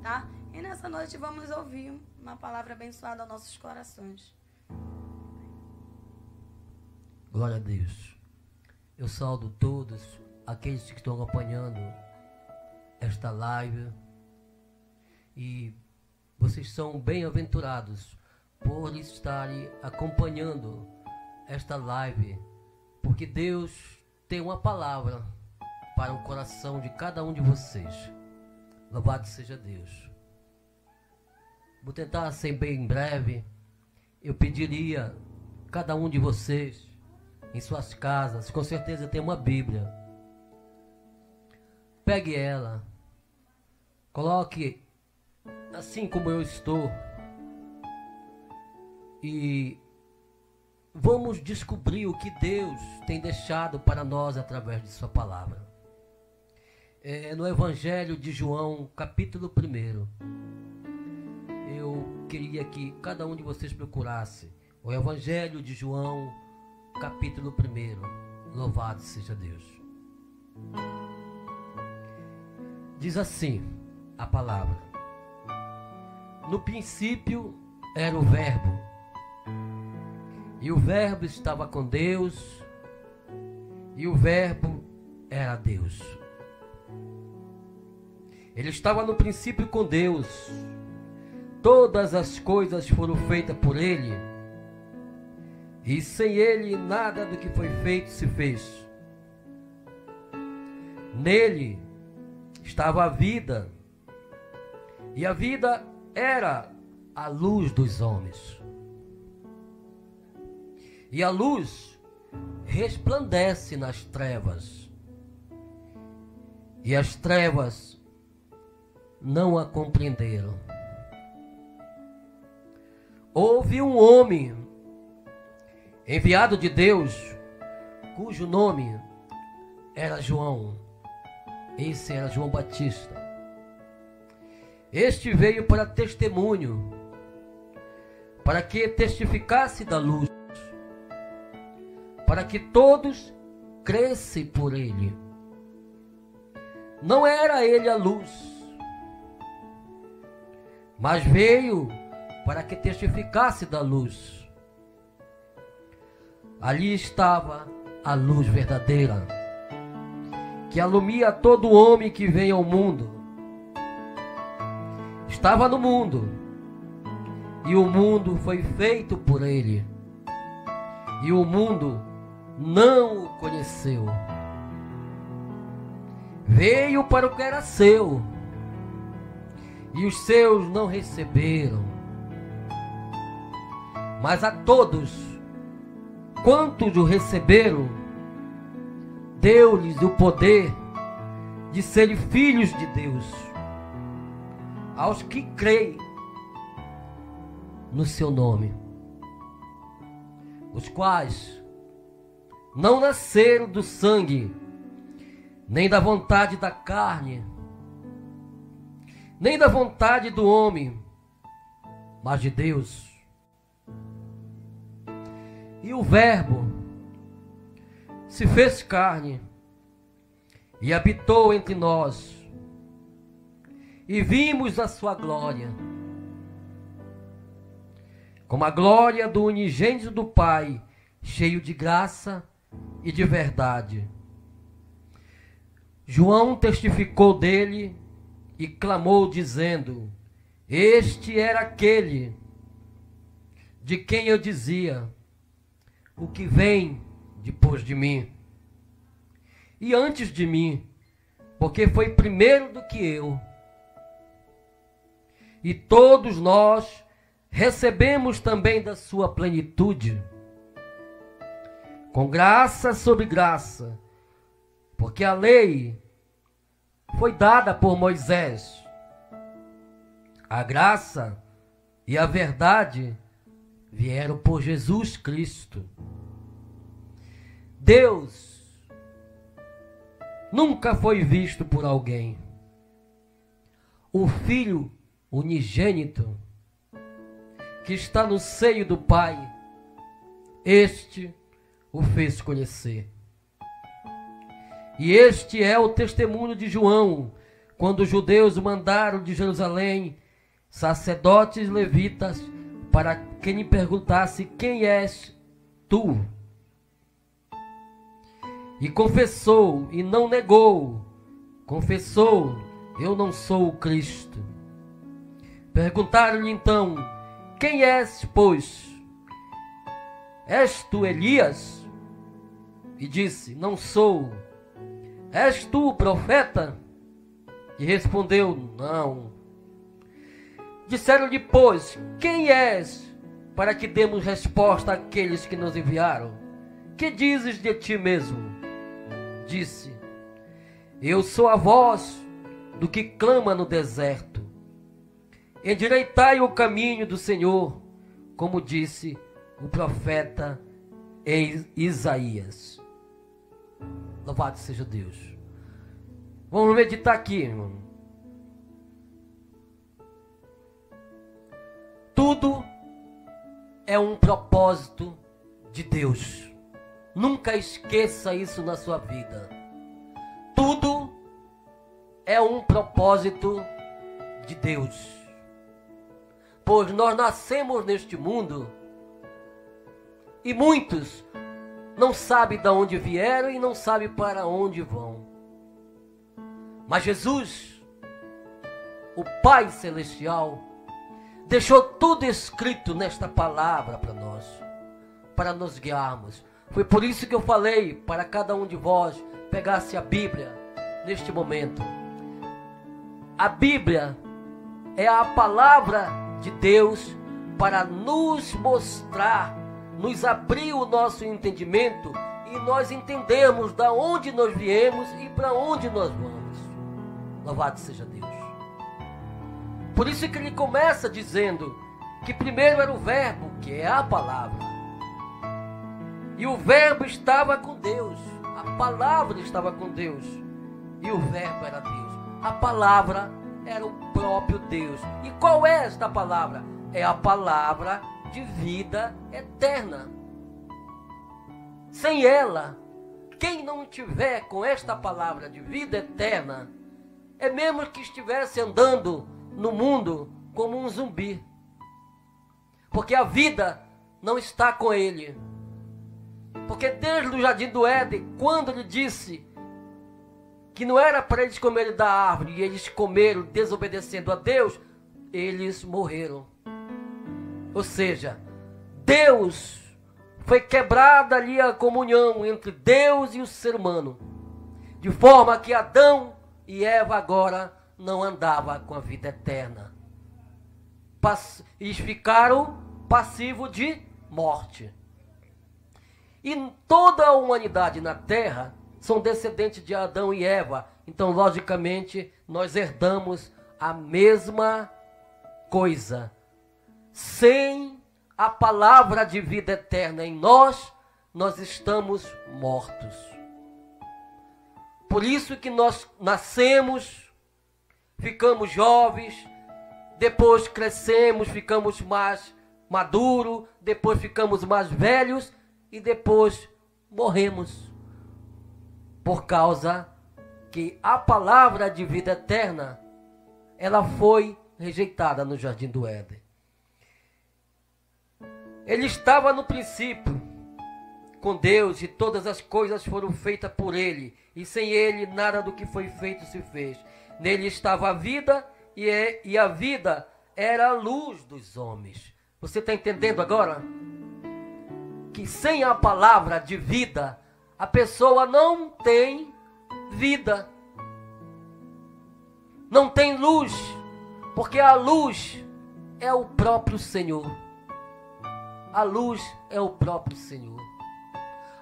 Tá? E nessa noite vamos ouvir uma palavra abençoada aos nossos corações. Glória a Deus. Eu saúdo todos aqueles que estão acompanhando esta live. E vocês são bem-aventurados por estarem acompanhando esta live, porque Deus tem uma palavra para o coração de cada um de vocês. Louvado seja Deus. Vou tentar ser bem breve. Eu pediria cada um de vocês, em suas casas, com certeza tem uma Bíblia. Pegue ela, coloque assim como eu estou e vamos descobrir o que Deus tem deixado para nós através de sua palavra. No Evangelho de João, capítulo 1. Eu queria que cada um de vocês procurasse o Evangelho de João, capítulo 1. Louvado seja Deus. Diz assim a palavra: no princípio era o Verbo, e o Verbo estava com Deus, e o Verbo era Deus. Ele estava no princípio com Deus. Todas as coisas foram feitas por Ele, e sem Ele nada do que foi feito se fez. Nele estava a vida, e a vida era a luz dos homens. E a luz resplandece nas trevas, e as trevas não a compreenderam. Houve um homem enviado de Deus, cujo nome era João. Esse era João Batista. Este veio para testemunho, para que testificasse da luz, para que todos crescem por ele. Não era ele a luz, mas veio para que testificasse da luz. Ali estava a luz verdadeira, que alumia todo homem que vem ao mundo. Estava no mundo, e o mundo foi feito por ele, e o mundo não o conheceu. Veio para o que era seu, e os seus não receberam. Mas a todos quantos o receberam, deu-lhes o poder de serem filhos de Deus, aos que creem no seu nome, os quais não nasceram do sangue, nem da vontade da carne, nem da vontade do homem, mas de Deus. E o Verbo se fez carne e habitou entre nós, e vimos a sua glória, como a glória do unigênito do Pai, cheio de graça e de verdade. João testificou dele e clamou, dizendo: este era aquele de quem eu dizia: o que vem depois de mim, e antes de mim, porque foi primeiro do que eu. E todos nós recebemos também da sua plenitude, com graça sobre graça, porque a lei foi dada por Moisés, a graça e a verdade vieram por Jesus Cristo. Deus nunca foi visto por alguém. O Filho unigênito que está no seio do Pai, este o fez conhecer. E este é o testemunho de João, quando os judeus mandaram de Jerusalém sacerdotes levitas para que lhe perguntasse: quem és tu? E confessou, e não negou, confessou: eu não sou o Cristo. Perguntaram-lhe então: quem és, pois? És tu Elias? E disse: não sou. És tu o profeta? E respondeu: não. Disseram-lhe, pois: quem és, para que demos resposta àqueles que nos enviaram? Que dizes de ti mesmo? Disse: eu sou a voz do que clama no deserto. Endireitai o caminho do Senhor, como disse o profeta Isaías. Louvado seja Deus. Vamos meditar aqui, irmão. Tudo é um propósito de Deus. Nunca esqueça isso na sua vida. Tudo é um propósito de Deus. Pois nós nascemos neste mundo e muitos não sabem de onde vieram e não sabem para onde vão. Mas Jesus, o Pai Celestial, deixou tudo escrito nesta palavra para nós, para nos guiarmos. Foi por isso que eu falei para cada um de vós pegasse a Bíblia neste momento. A Bíblia é a palavra de Deus para nos mostrar, nos abrir o nosso entendimento e nós entendermos da onde nós viemos e para onde nós vamos. Louvado seja Deus. Por isso que ele começa dizendo que primeiro era o verbo, que é a palavra. E o verbo estava com Deus. A palavra estava com Deus. E o verbo era Deus. A palavra era o próprio Deus. E qual é esta palavra? É a palavra de vida eterna. Sem ela, quem não tiver com esta palavra de vida eterna, é mesmo que estivesse andando no mundo como um zumbi. Porque a vida não está com ele. Porque desde o jardim do Éden, quando ele disse que não era para eles comerem da árvore, e eles comeram desobedecendo a Deus, eles morreram. Ou seja, Deus, foi quebrada ali a comunhão entre Deus e o ser humano, de forma que Adão e Eva agora não andavam com a vida eterna. Eles ficaram passivos de morte. E toda a humanidade na terra são descendentes de Adão e Eva. Então, logicamente, nós herdamos a mesma coisa. Sem a palavra de vida eterna em nós, nós estamos mortos. Por isso que nós nascemos, ficamos jovens, depois crescemos, ficamos mais maduros, depois ficamos mais velhos e depois morremos. Por causa que a palavra de vida eterna, ela foi rejeitada no jardim do Éden. Ele estava no princípio com Deus e todas as coisas foram feitas por ele. E sem ele nada do que foi feito se fez. Nele estava a vida e a vida era a luz dos homens. Você está entendendo agora? Que sem a palavra de vida, a pessoa não tem vida. Não tem luz. Porque a luz é o próprio Senhor. A luz é o próprio Senhor.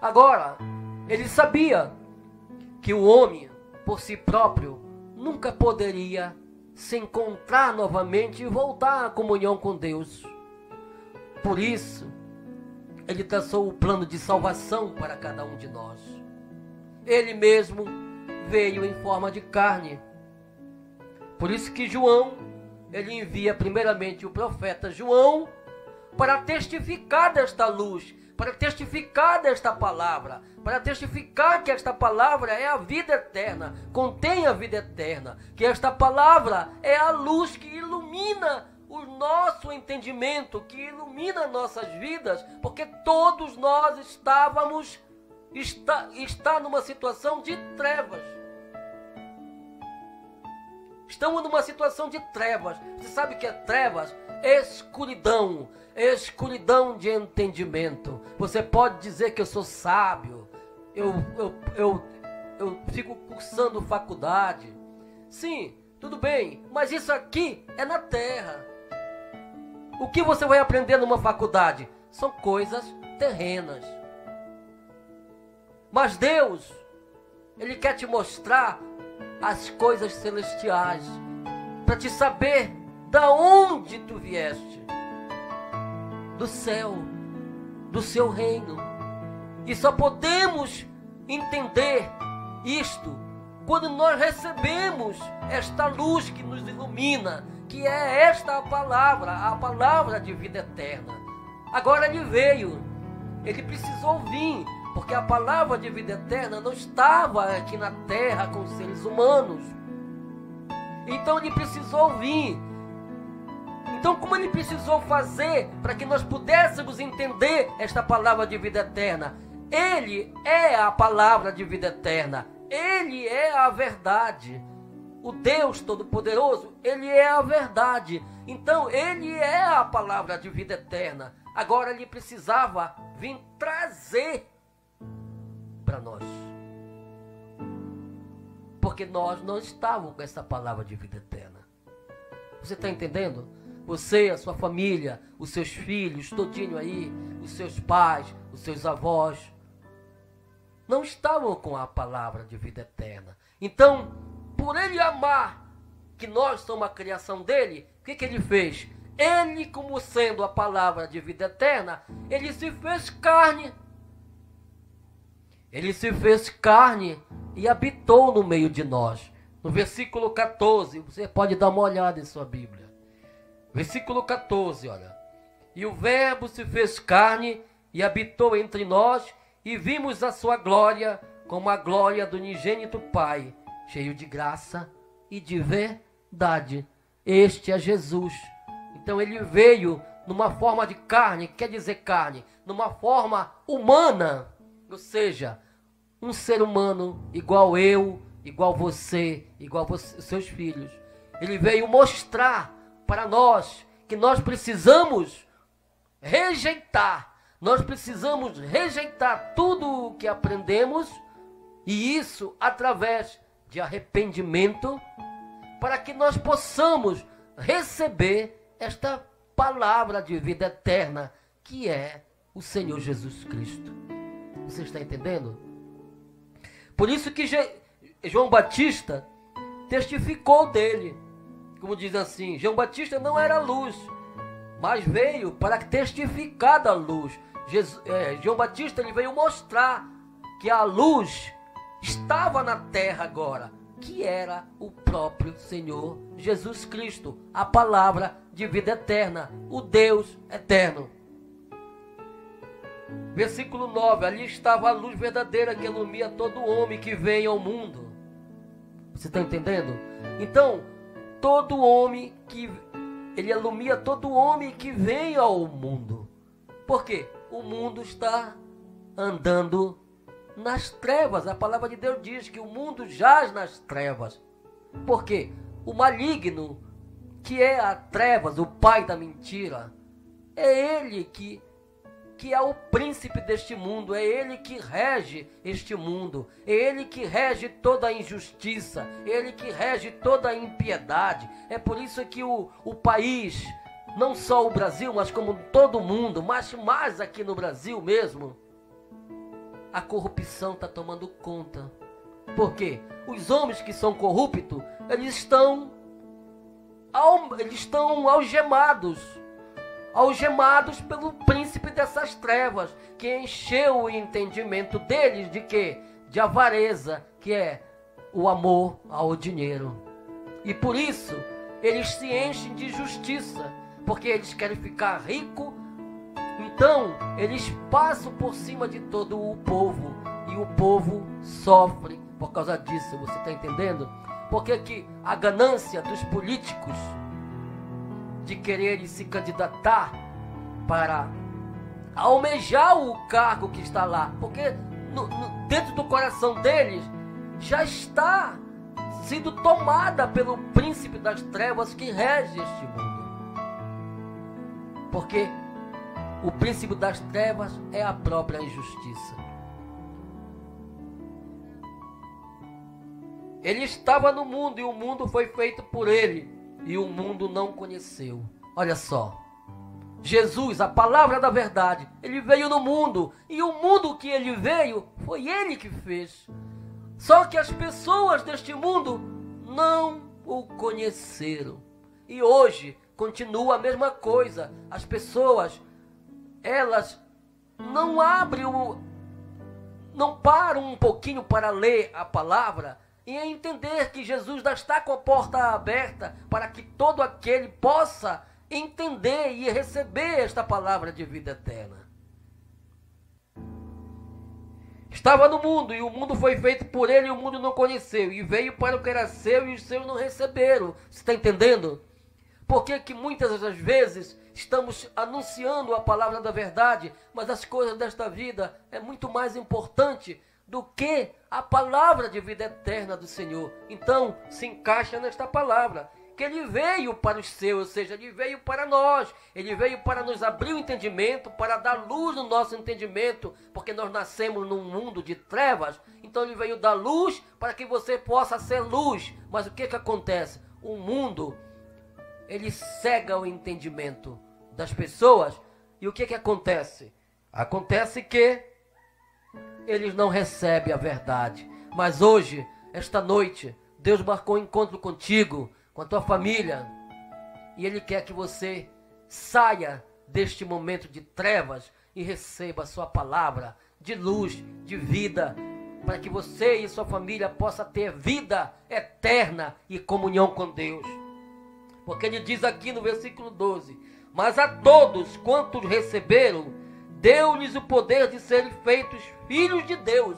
Agora, ele sabia que o homem, por si próprio, nunca poderia se encontrar novamente e voltar à comunhão com Deus. Por isso, ele traçou o plano de salvação para cada um de nós. Ele mesmo veio em forma de carne. Por isso que João, ele envia primeiramente o profeta João para testificar desta luz, para testificar desta palavra, para testificar que esta palavra é a vida eterna, contém a vida eterna, que esta palavra é a luz que ilumina o nosso entendimento, que ilumina nossas vidas, porque todos nós está numa situação de trevas. Estamos numa situação de trevas. Você sabe o que é trevas? Escuridão. Escuridão de entendimento. Você pode dizer que eu sou sábio. Eu fico cursando faculdade. Sim, tudo bem. Mas isso aqui é na terra. O que você vai aprender numa faculdade? São coisas terrenas. Mas Deus, Ele quer te mostrar as coisas celestiais, para te saber da onde tu vieste, do céu, do seu reino. E só podemos entender isto quando nós recebemos esta luz que nos ilumina, que é esta a palavra de vida eterna. Agora Ele veio, Ele precisou vir, porque a palavra de vida eterna não estava aqui na terra com os seres humanos. Então Ele precisou vir. Então, como Ele precisou fazer para que nós pudéssemos entender esta palavra de vida eterna? Ele é a palavra de vida eterna. Ele é a verdade. O Deus Todo-Poderoso, Ele é a verdade. Então, Ele é a palavra de vida eterna. Agora, Ele precisava vir trazer para nós, porque nós não estávamos com essa palavra de vida eterna. Você está entendendo? Você, a sua família, os seus filhos, todinho aí, os seus pais, os seus avós, não estavam com a palavra de vida eterna. Então, por Ele amar que nós somos a criação dele, o que Ele fez? Ele, como sendo a palavra de vida eterna, Ele se fez carne. Ele se fez carne e habitou no meio de nós. No versículo 14, você pode dar uma olhada em sua Bíblia. Versículo 14, olha. E o Verbo se fez carne e habitou entre nós, e vimos a sua glória, como a glória do unigênito Pai, cheio de graça e de verdade. Este é Jesus. Então Ele veio numa forma de carne, que quer dizer carne, numa forma humana. Ou seja, um ser humano igual eu, igual você, seus filhos. Ele veio mostrar para nós que nós precisamos rejeitar. Nós precisamos rejeitar tudo o que aprendemos, e isso através de arrependimento, para que nós possamos receber esta palavra de vida eterna, que é o Senhor Jesus Cristo. Você está entendendo? Por isso que João Batista testificou dele. Como diz assim, João Batista não era luz, mas veio para testificar da luz. João Batista, ele veio mostrar que a luz estava na terra agora, que era o próprio Senhor Jesus Cristo, a palavra de vida eterna, o Deus eterno. Versículo 9, ali estava a luz verdadeira que ilumina todo homem que vem ao mundo. Você está entendendo? Então, todo homem ele ilumina todo homem que vem ao mundo. Por quê? O mundo está andando nas trevas. A palavra de Deus diz que o mundo jaz nas trevas. Por quê? O maligno, que é a trevas, o pai da mentira, é ele que é o príncipe deste mundo, é ele que rege este mundo, é ele que rege toda a injustiça, é ele que rege toda a impiedade. É por isso que o país, não só o Brasil, mas como todo mundo, mas mais aqui no Brasil mesmo, a corrupção está tomando conta. Por quê? Os homens que são corruptos, eles estão algemados pelo príncipe dessas trevas, que encheu o entendimento deles de quê? De avareza, que é o amor ao dinheiro. E por isso, eles se enchem de justiça, porque eles querem ficar ricos em Então, eles passam por cima de todo o povo, e o povo sofre por causa disso. Você está entendendo? Porque que a ganância dos políticos de quererem se candidatar para almejar o cargo que está lá, porque dentro do coração deles já está sendo tomada pelo príncipe das trevas que rege este mundo. Porque o príncipe das trevas é a própria injustiça. Ele estava no mundo e o mundo foi feito por ele, e o mundo não conheceu. Olha só, Jesus, a palavra da verdade, ele veio no mundo, e o mundo que ele veio foi ele que fez. Só que as pessoas deste mundo não o conheceram. E hoje continua a mesma coisa. As pessoas, elas não não param um pouquinho para ler a palavra e entender que Jesus já está com a porta aberta para que todo aquele possa entender e receber esta palavra de vida eterna. Estava no mundo, e o mundo foi feito por ele, e o mundo não conheceu. E veio para o que era seu, e os seus não receberam. Você está entendendo? Porque que muitas das vezes estamos anunciando a palavra da verdade, mas as coisas desta vida é muito mais importante do que a palavra de vida eterna do Senhor. Então, se encaixa nesta palavra, que ele veio para os seus, ou seja, ele veio para nós, ele veio para nos abrir o entendimento, para dar luz no nosso entendimento, porque nós nascemos num mundo de trevas, então ele veio dar luz para que você possa ser luz. Mas o que acontece? O mundo, ele cega o entendimento das pessoas, e o que acontece? Acontece que eles não recebem a verdade. Mas hoje, esta noite, Deus marcou um encontro contigo, com a tua família, e Ele quer que você saia deste momento de trevas e receba a sua palavra de luz, de vida, para que você e sua família possam ter vida eterna e comunhão com Deus. Porque Ele diz aqui no versículo 12: mas a todos quantos receberam, deu-lhes o poder de serem feitos filhos de Deus,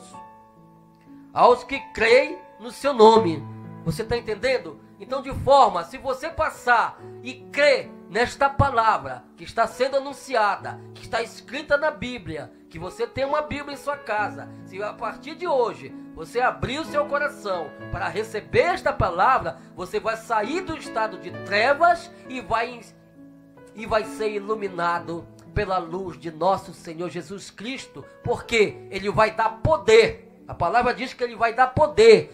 aos que creem no seu nome. Você está entendendo? Então, de forma, se você passar e crer nesta palavra que está sendo anunciada, que está escrita na Bíblia, que você tem uma Bíblia em sua casa, se a partir de hoje você abrir o seu coração para receber esta palavra, você vai sair do estado de trevas e vai ser iluminado pela luz de nosso Senhor Jesus Cristo, porque Ele vai dar poder. A palavra diz que Ele vai dar poder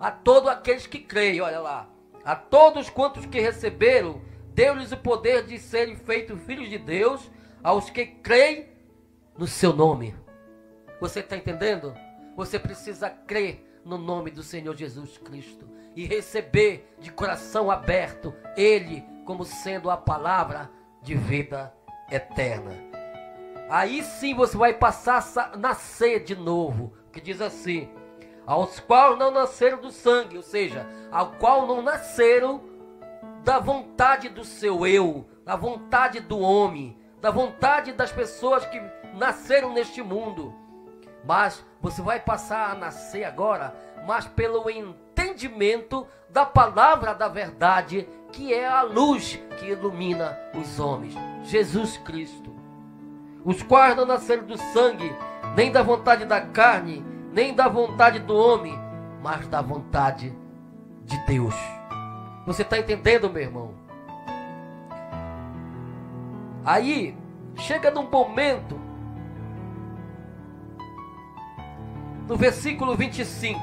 a todos aqueles que creem. Olha lá, a todos quantos que receberam, deu-lhes o poder de serem feitos filhos de Deus, aos que creem no seu nome. Você está entendendo? Você precisa crer no nome do Senhor Jesus Cristo e receber de coração aberto Ele como sendo a palavra de vida eterna. Aí sim você vai passar a nascer de novo, que diz assim: aos quais não nasceram do sangue, ou seja, ao qual não nasceram da vontade do seu eu, da vontade do homem, da vontade das pessoas que nasceram neste mundo. Mas você vai passar a nascer agora, mas pelo entendimento da palavra da verdade, que é a luz que ilumina os homens, Jesus Cristo. Os quais não nasceram do sangue, nem da vontade da carne, nem da vontade do homem, mas da vontade de Deus. Você está entendendo, meu irmão? Aí, chega num momento, no versículo 25,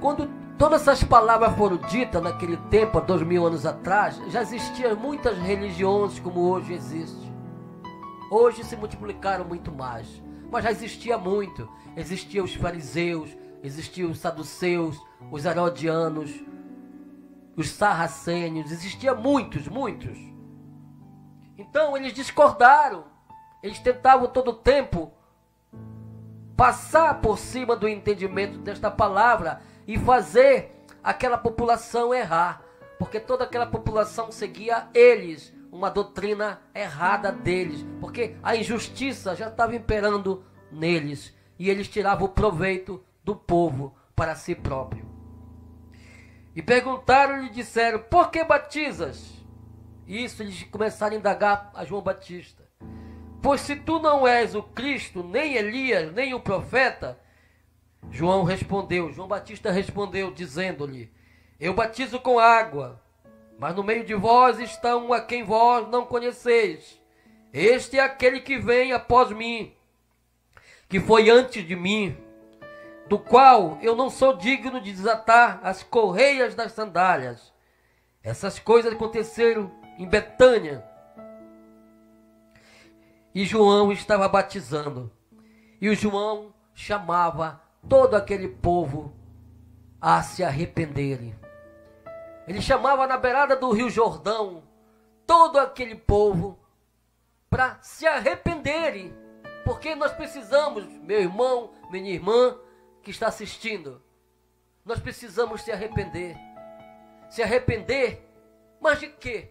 quando todas essas palavras foram ditas naquele tempo, há 2000 anos atrás, já existiam muitas religiões como hoje existe. Hoje se multiplicaram muito mais, mas já existia muito. Existiam os fariseus, existiam os saduceus, os herodianos, os sarracênios, existiam muitos. Então eles discordaram, eles tentavam todo o tempo passar por cima do entendimento desta palavra e fazer aquela população errar. porque toda aquela população seguia eles, uma doutrina errada deles, porque a injustiça já estava imperando neles, e eles tiravam o proveito do povo para si próprio. E perguntaram-lhe e disseram: por que batizas? E isso eles começaram a indagar a João Batista. Pois se tu não és o Cristo, nem Elias, nem o profeta. João Batista respondeu, dizendo-lhe: eu batizo com água, mas no meio de vós está um a quem vós não conheceis. Este é aquele que vem após mim, que foi antes de mim, do qual eu não sou digno de desatar as correias das sandálias. Essas coisas aconteceram em Betânia, e João estava batizando, e o João chamava todo aquele povo a se arrependerem. Ele chamava na beirada do Rio Jordão todo aquele povo para se arrependerem, porque nós precisamos, meu irmão, minha irmã que está assistindo, nós precisamos se arrepender. Se arrepender, mas de quê?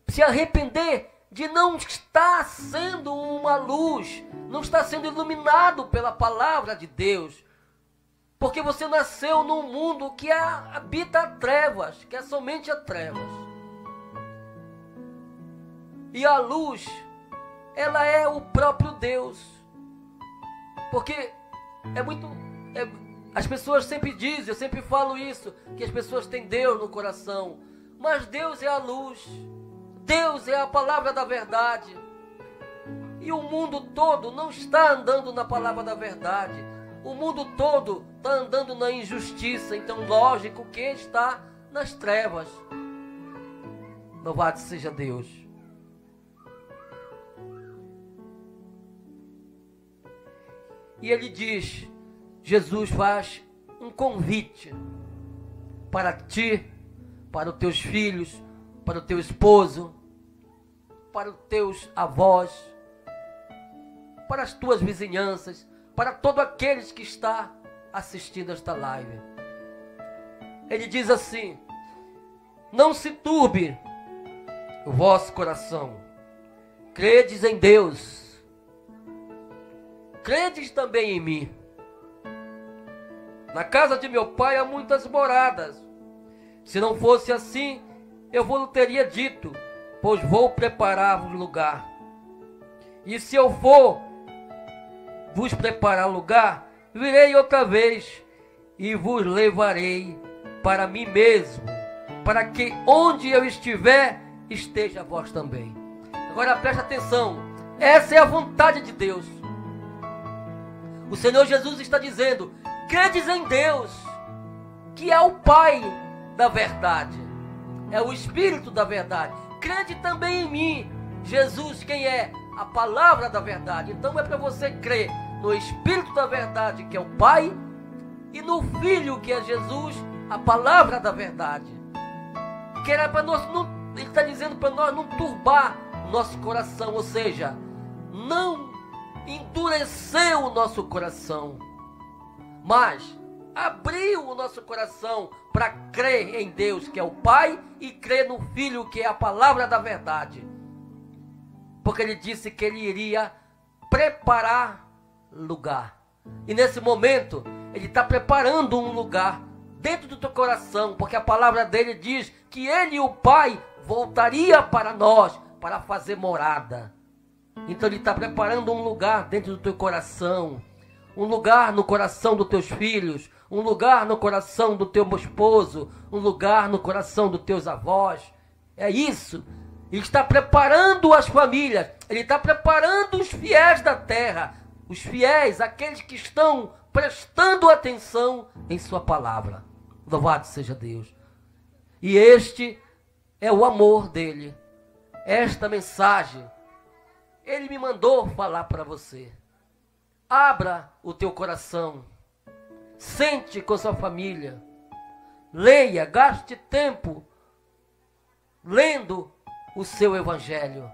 Se arrepender de não estar sendo uma luz, não estar sendo iluminado pela palavra de Deus. Porque você nasceu num mundo que habita trevas, que é somente a trevas. E a luz, ela é o próprio Deus. Porque as pessoas sempre dizem, eu sempre falo isso, que as pessoas têm Deus no coração. Mas Deus é a luz. Deus é a palavra da verdade. E o mundo todo não está andando na palavra da verdade. O mundo todo está andando na injustiça. Então, lógico que está nas trevas. Louvado seja Deus. E ele diz, Jesus faz um convite para ti, para os teus filhos, para o teu esposo, para os teus avós, para as tuas vizinhanças, para todos aqueles que estão assistindo esta live. Ele diz assim: não se turbe o vosso coração, credes em Deus, credes também em mim. Na casa de meu pai há muitas moradas. Se não fosse assim, eu vos teria dito, pois vou preparar-vos lugar. E se eu for vos preparar lugar, virei outra vez e vos levarei para mim mesmo, para que onde eu estiver, esteja vós também. Agora preste atenção, essa é a vontade de Deus. O Senhor Jesus está dizendo: credes em Deus, que é o Pai da verdade, é o Espírito da verdade. Crede também em mim. Jesus, quem é? A palavra da verdade. Então é para você crer no Espírito da verdade, que é o Pai, e no Filho, que é Jesus, a palavra da verdade. Que era para nós não, ele está dizendo para nós não turbar o nosso coração, ou seja, não endurecer o nosso coração, mas abriu o nosso coração para crer em Deus, que é o Pai, e crer no Filho, que é a palavra da verdade. Porque ele disse que ele iria preparar lugar. E nesse momento, ele está preparando um lugar dentro do teu coração, porque a palavra dele diz que ele e o Pai voltaria para nós, para fazer morada. Então ele está preparando um lugar dentro do teu coração, um lugar no coração dos teus filhos, um lugar no coração do teu esposo, um lugar no coração dos teus avós. É isso. Ele está preparando as famílias, ele está preparando os fiéis da terra, os fiéis, aqueles que estão prestando atenção em sua palavra. Louvado seja Deus. E este é o amor dele. Esta mensagem ele me mandou falar para você. Abra o teu coração. Sente com sua família. Leia, gaste tempo lendo o seu evangelho.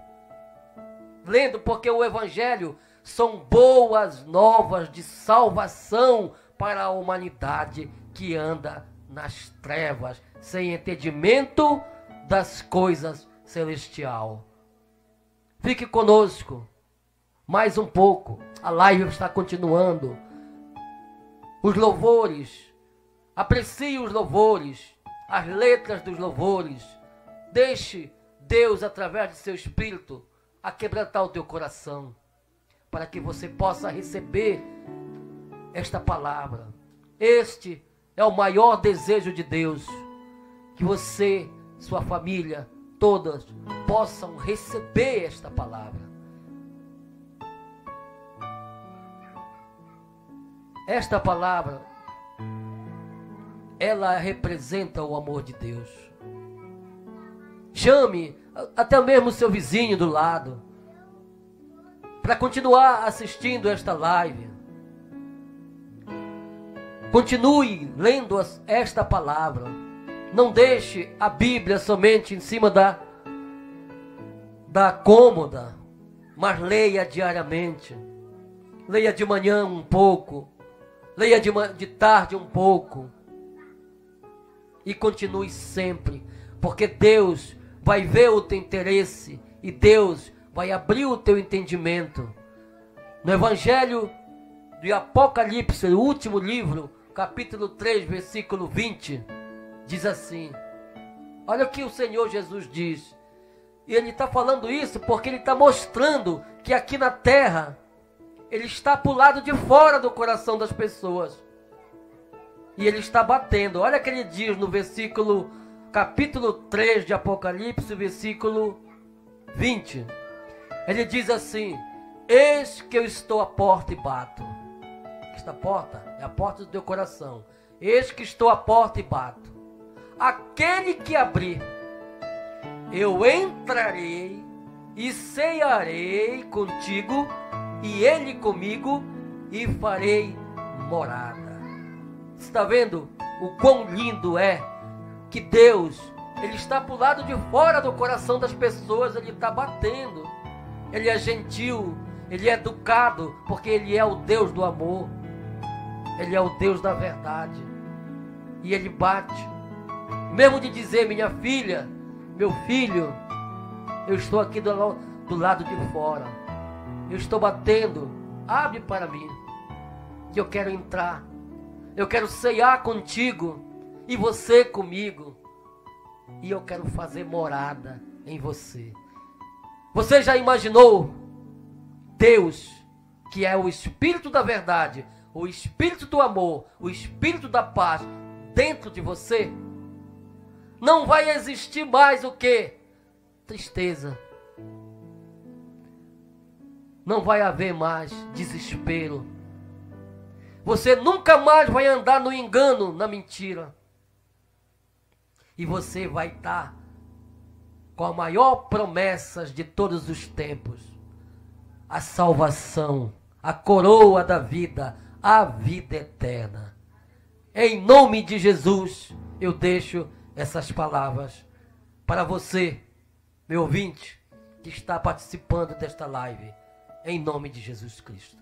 Lendo, porque o evangelho são boas novas de salvação para a humanidade que anda nas trevas, sem entendimento das coisas celestial. Fique conosco mais um pouco. A live está continuando. Os louvores, aprecie os louvores, as letras dos louvores. Deixe Deus, através de seu Espírito, a quebrantar o teu coração, para que você possa receber esta palavra. Este é o maior desejo de Deus, que você, sua família, todas possam receber esta palavra. Esta palavra, ela representa o amor de Deus. Chame até mesmo seu vizinho do lado para continuar assistindo esta live. Continue lendo esta palavra. Não deixe a Bíblia somente em cima da cômoda, mas leia diariamente. Leia de manhã um pouco, leia de tarde um pouco, e continue sempre, porque Deus vai ver o teu interesse e Deus vai abrir o teu entendimento. No Evangelho de Apocalipse, o último livro, capítulo 3, versículo 20, diz assim, olha o que o Senhor Jesus diz, e Ele está falando isso porque Ele está mostrando que aqui na terra, Ele está para o lado de fora do coração das pessoas, e Ele está batendo. Olha o que Ele diz no versículo, capítulo 3 de Apocalipse, versículo 20, Ele diz assim, eis que eu estou à porta e bato. Esta porta é a porta do teu coração. Eis que estou à porta e bato. Aquele que abrir, eu entrarei e cearei contigo, e ele comigo, e farei morada. Está vendo o quão lindo é que Deus, Ele está para o lado de fora do coração das pessoas, Ele está batendo. Ele é gentil, Ele é educado, porque Ele é o Deus do amor. Ele é o Deus da verdade. E Ele bate. Mesmo de dizer, minha filha, meu filho, eu estou aqui do lado de fora. Eu estou batendo. Abre para mim, que eu quero entrar. Eu quero ceiar contigo e você comigo. E eu quero fazer morada em você. Você já imaginou Deus, que é o Espírito da verdade, o Espírito do amor, o Espírito da paz dentro de você? Não vai existir mais o quê? Tristeza. Não vai haver mais desespero. Você nunca mais vai andar no engano, na mentira. E você vai estar com a maior promessa de todos os tempos. A salvação, a coroa da vida, a vida eterna. Em nome de Jesus, eu deixo essas palavras para você, meu ouvinte, que está participando desta live. Em nome de Jesus Cristo.